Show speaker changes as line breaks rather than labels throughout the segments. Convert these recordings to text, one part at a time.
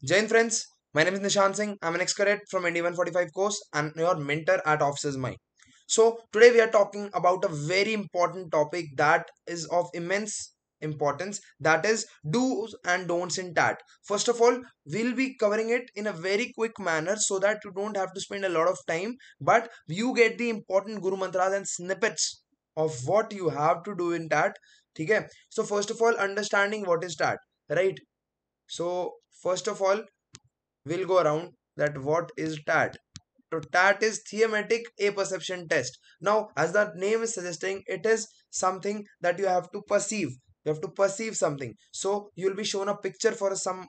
Jain friends, my name is Nishan Singh. I'm an ex-cadet from NDA 145 course and your mentor at Officers Mind. So today we are talking about a very important topic that is of immense importance, that is do's and don'ts in TAT. First of all, we'll be covering it in a very quick manner so that you don't have to spend a lot of time, but you get the important Guru Mantras and snippets of what you have to do in TAT. Okay? So first of all, understanding what is TAT, right? So first of all, we'll go around that what is TAT. So TAT is thematic apperception test. Now, as the name is suggesting, it is something that you have to perceive. You have to perceive something. So you'll be shown a picture for some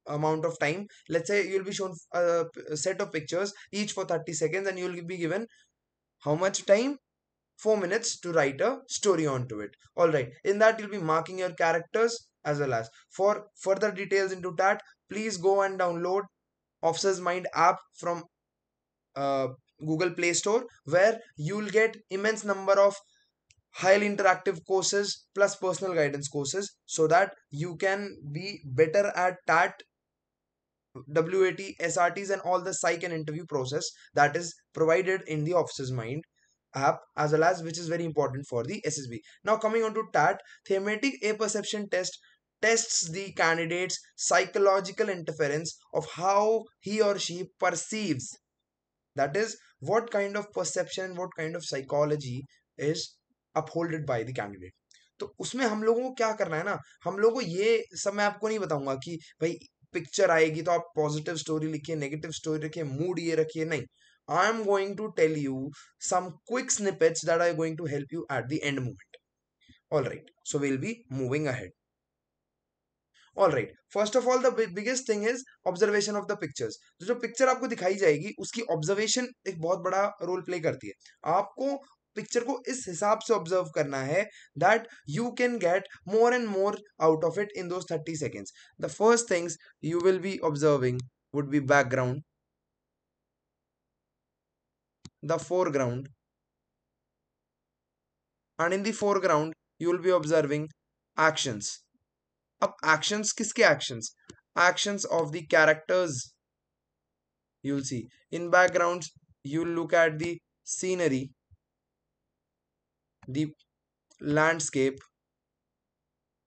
amount of time. Let's say you'll be shown a set of pictures each for 30 seconds and you'll be given how much time? 4 minutes to write a story onto it. Alright, in that you'll be marking your characters as well as. For further details into that, please go and download Officer's Mind app from uh, Google Play Store, where you'll get immense number of highly interactive courses plus personal guidance courses so that you can be better at TAT, WAT, SRTs and all the psych and interview process that is provided in the Officer's Mind app, as well as which is very important for the SSB. Now coming on to TAT, thematic apperception test tests the candidate's psychological interference of how he or she perceives, that is what kind of perception, what kind of psychology is upholded by the candidate. तो उसमें हम लोगों को क्या करना है ना, हम लोगों को ये सब मैं आपको नहीं बताऊंगा कि भाई पिक्चर आएगी तो आप पॉजिटिव स्टोरी लिखिए, नेगेटिव स्टोरी रखिए, मूड ये रखिए, नहीं. I am going to tell you some quick snippets that are going to help you at the end moment. All right, so we'll be moving ahead. All right, first of all the biggest thing is observation of the pictures. जो picture आपको दिखाई जाएगी उसकी observation एक बहुत बड़ा role play करती है. आपको पिक्चर को इस हिसाब से ऑब्जर्व करना है that you can get more and more out of it in those 30 seconds. The first things you will be observing would be background, the foreground, and in the foreground you will be observing actions. अब actions किसके actions? Actions of the characters. You'll see in backgrounds, you'll look at the scenery, the landscape,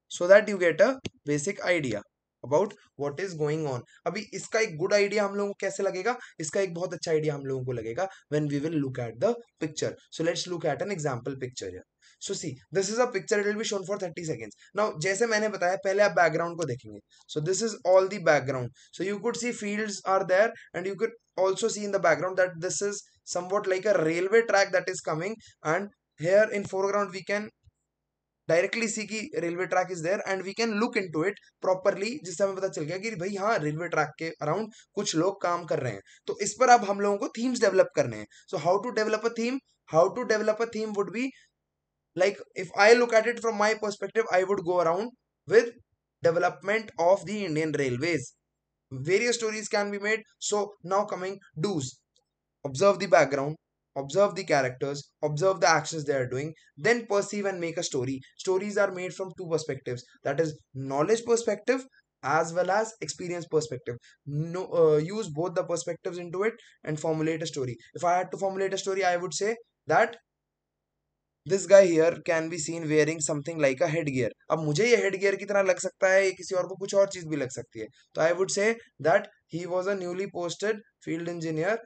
so that you get a basic idea about what is going on. अभी इसका एक good idea हम लोगों को कैसे लगेगा? इसका एक बहुत अच्छा idea हम लोगों को लगेगा when we will look at the picture. So let's look at an example picture here. So see, this is a picture, it will be shown for 30 seconds. Now जैसे मैंने बताया, पहले आप background को देखेंगे. So this is all the background. So you could see fields are there and you could also see in the background that this is somewhat like a railway track that is coming, and here in foreground we can directly see की railway track is there and we can look into it properly, जिससे हमें पता चल गया कि भाई हाँ, railway track के अराउंड कुछ लोग काम कर रहे हैं. तो इस पर अब हम लोगों को थीम्स डेवलप करने हैं. So how to develop a theme? How to develop a theme would be like, if I look at it from my perspective, I would go around with development of the Indian railways. Various stories can be made. So now coming do's: observe the background, observe the characters, observe the actions they are doing, then perceive and make a story. Stories are made from two perspectives, that is knowledge perspective as well as experience perspective. No, use both the perspectives into it and formulate a story. If I had to formulate a story, I would say that this guy here can be seen wearing something like a headgear. अब मुझे ये headgear की तरह लग सकता है, किसी और को कुछ और चीज भी लग सकती है. तो I would say that he was a newly posted field engineer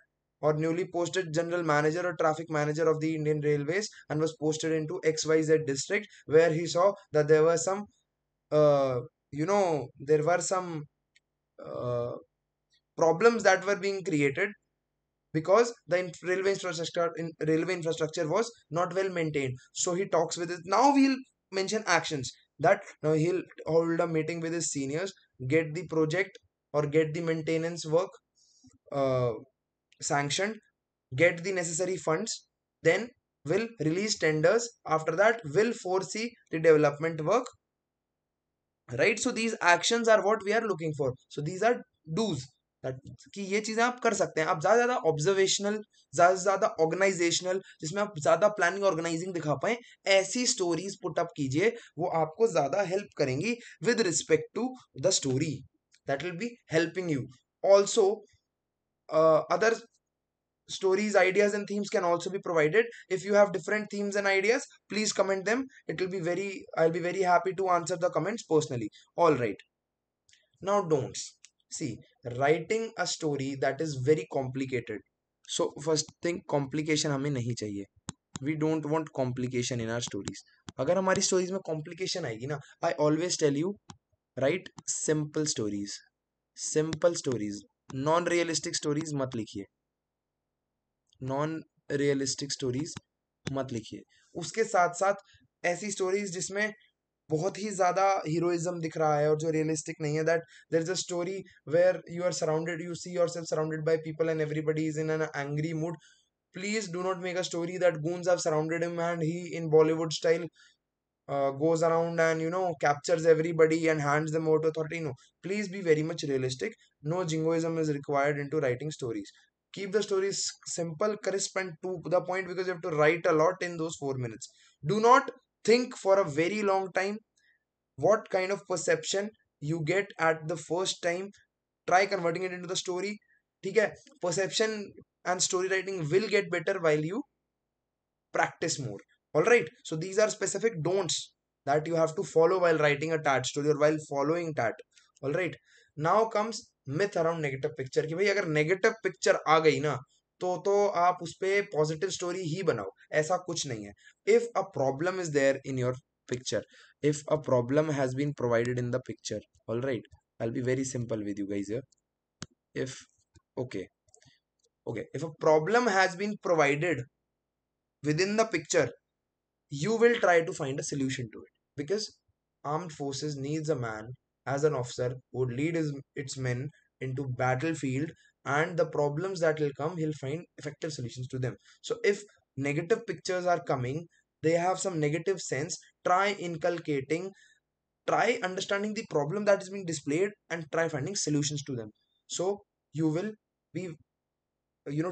or newly posted general manager or traffic manager of the Indian Railways and was posted into XYZ district, where he saw that there were some uh, there were some uh, problems that were being created because the railway infrastructure was not well maintained. So he talks with it. Now we'll mention actions. That now he'll hold a meeting with his seniors, get the project or get the maintenance work uh, sanctioned, get the necessary funds, then will release tenders. After that, will foresee the development work. Right? So these actions are what we are looking for. So these are do's. कि ये चीजें आप कर सकते हैं. आप ज्यादा ज्यादा ऑब्जर्वेशनल, ज्यादा से ज्यादा ऑर्गेनाइजेशनल, जिसमें आप ज्यादा प्लानिंग ऑर्गेनाइजिंग दिखा पाए, ऐसी स्टोरीज पुट अप कीजिए. वो आपको ज्यादा हेल्प करेंगी with respect to the story. that will be helping you. Also, other stories, ideas and themes can also be provided. If you have different themes and ideas, please comment them. It will be very, I'll be very happy to answer the comments personally. All right. Now don'ts. See, writing a story that is very complicated. So first thing, complication हमें नहीं चाहिए. We don't want complication in our stories. अगर हमारी stories में complication आएगी ना, I always tell you, write simple stories. Simple stories. Non-realistic stories मत लिखिए. नॉन रियलिस्टिक स्टोरीज मत लिखिए. उसके साथ साथ ऐसी स्टोरीज जिसमें बहुत ही ज्यादा हीरोइज्म दिख रहा है और जो रियलिस्टिक नहीं है, that there is a story where you are surrounded, you see yourself surrounded by people and everybody is in an angry mood. Please do not make a story that goons have surrounded him and he in Bollywood style goes around and captures everybody and hands them over to authority. No, please be very much realistic. No jingoism is required into writing stories. Keep the stories simple, crisp and to the point, because you have to write a lot in those 4 minutes. Do not think for a very long time. What kind of perception you get at the first time, try converting it into the story. ठीक है, perception and story writing will get better while you practice more. All right, so these are specific don'ts that you have to follow while writing a tat story or while following tat. All right, now comes myth around negative picture कि भाई अगर negative picture आ गई ना तो आप उस पे positive story ही बनाओ. ऐसा कुछ नहीं है. If a problem is there in your picture, if a problem has been provided in the picture, all right, I'll be very simple with you guys here. If okay, okay, if a problem has been provided within the picture, you will try to find a solution to it, because armed forces needs a man as an officer who would lead its men into battlefield, and the problems that will come, he'll find effective solutions to them. So if negative pictures are coming, they have some negative sense, try inculcating, try understanding the problem that is being displayed and try finding solutions to them. So you will be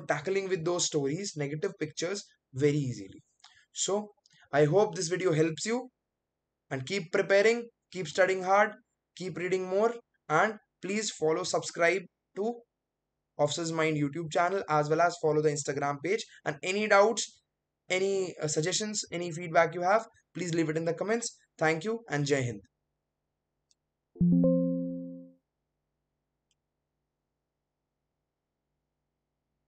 tackling with those stories, negative pictures, very easily. So I hope this video helps you, and keep preparing, keep studying hard, keep reading more, and please follow, subscribe to Officer's Mind YouTube channel, as well as follow the Instagram page. And any doubts, any suggestions, any feedback you have, please leave it in the comments. Thank you and Jai Hind.